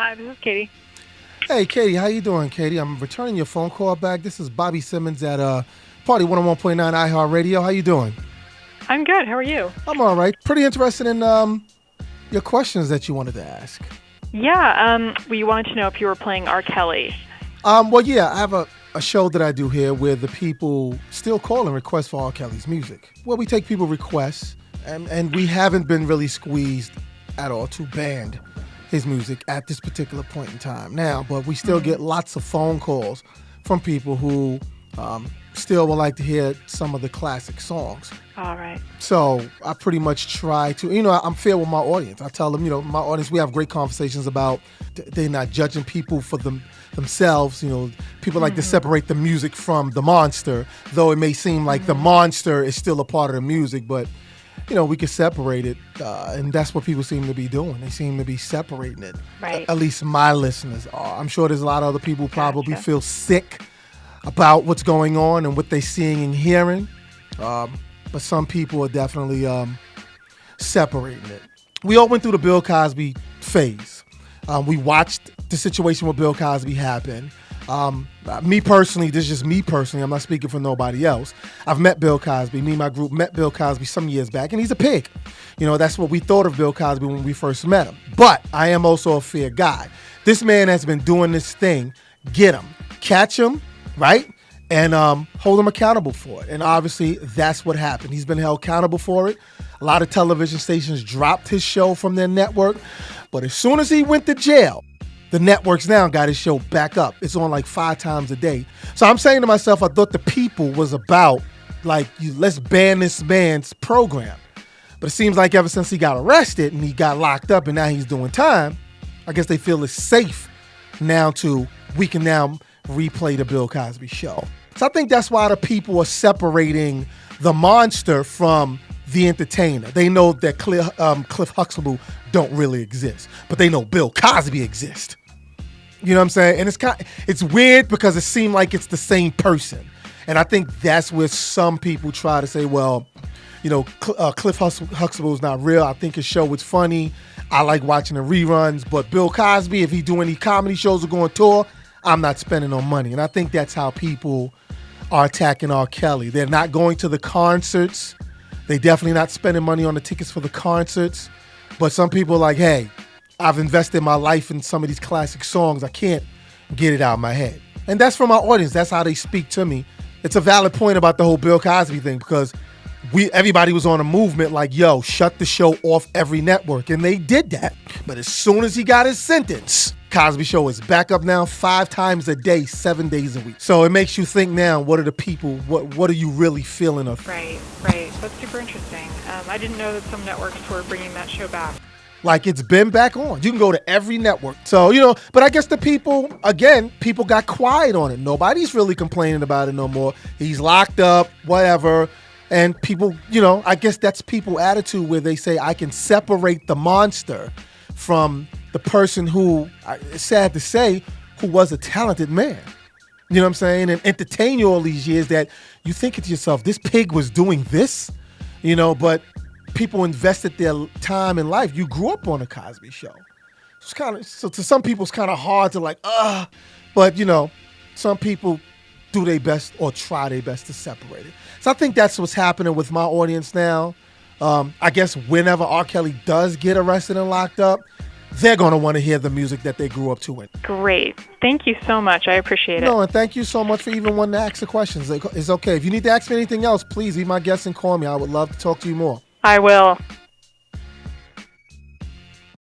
Hi, this is Katie. Hey, Katie, how you doing, Katie? I'm returning your phone call back. This is Bobby Simmons at Party 101.9 iHeartRadio. How you doing? I'm good. How are you? I'm all right. Pretty interested in your questions that you wanted to ask. Yeah, we wanted to know if you were playing Rkelly. Well, yeah, I have a show that I do here where the people still call and request for R. Kelly's music. Well, we take people requests, and we haven't been really squeezed at all to ban his music at this particular point in time now, but we still get lots of phone calls from people who still would like to hear some of the classic songs. All right. So I pretty much try to, I'm fair with my audience. I tell them, my audience, we have great conversations about they're not judging people for themselves. People like to separate the music from the monster, though it may seem like the monster is still a part of the music, but we can separate it, and that's what people seem to be doing. They seem to be separating it. Right. At least my listeners are. I'm sure there's a lot of other people who probably feel sick about what's going on and what they're seeing and hearing. But some people are definitely separating it. We all went through the Bill Cosby phase. We watched the situation with Bill Cosby happen. Me personally, this is just me personally. I'm not speaking for nobody else. I've met Bill Cosby. Me and my group met Bill Cosby some years back, and he's a pig. That's what we thought of Bill Cosby when we first met him. But I am also a fair guy. This man has been doing this thing. Get him. Catch him, right? And hold him accountable for it. And obviously, that's what happened. He's been held accountable for it. A lot of television stations dropped his show from their network. But as soon as he went to jail, the networks now got his show back up. It's on like 5 times a day. So I'm saying to myself, I thought the people was about, let's ban this man's program. But it seems like ever since he got arrested and he got locked up and now he's doing time, I guess they feel it's safe now we can now replay the Bill Cosby show. So I think that's why the people are separating the monster from the entertainer. They know that Cliff Huxtable don't really exist, but they know Bill Cosby exists. You know what I'm saying? And it's weird because it seemed like it's the same person. And I think that's where some people try to say, well, Cliff Huxtable is not real. I think his show was funny. I like watching the reruns. But Bill Cosby, if he do any comedy shows or go on tour, I'm not spending no money. And I think that's how people are attacking R. Kelly. They're not going to the concerts. They definitely not spending money on the tickets for the concerts. But some people are like, hey, I've invested my life in some of these classic songs. I can't get it out of my head. And that's from my audience. That's how they speak to me. It's a valid point about the whole Bill Cosby thing because everybody was on a movement like, yo, shut the show off every network. And they did that. But as soon as he got his sentence, Cosby Show is back up now 5 times a day, 7 days a week. So it makes you think now, what are the people, what are you really feeling of? Right. That's super interesting. I didn't know that some networks were bringing that show back. Like it's been back on. You can go to every network. So, but I guess the people got quiet on it. Nobody's really complaining about it no more. He's locked up, whatever. And people, I guess that's people's attitude where they say, I can separate the monster from the person who, it's sad to say, who was a talented man. You know what I'm saying? And entertain you all these years that you think to yourself, this pig was doing this, but people invested their time and life. You grew up on a Cosby Show. So to some people, it's kind of hard to but some people do their best or try their best to separate it. So I think that's what's happening with my audience now. I guess whenever R. Kelly does get arrested and locked up, they're going to want to hear the music that they grew up to in. Great. Thank you so much. I appreciate it. No, and thank you so much for even wanting to ask the questions. It's okay. If you need to ask me anything else, please be my guest and call me. I would love to talk to you more. I will.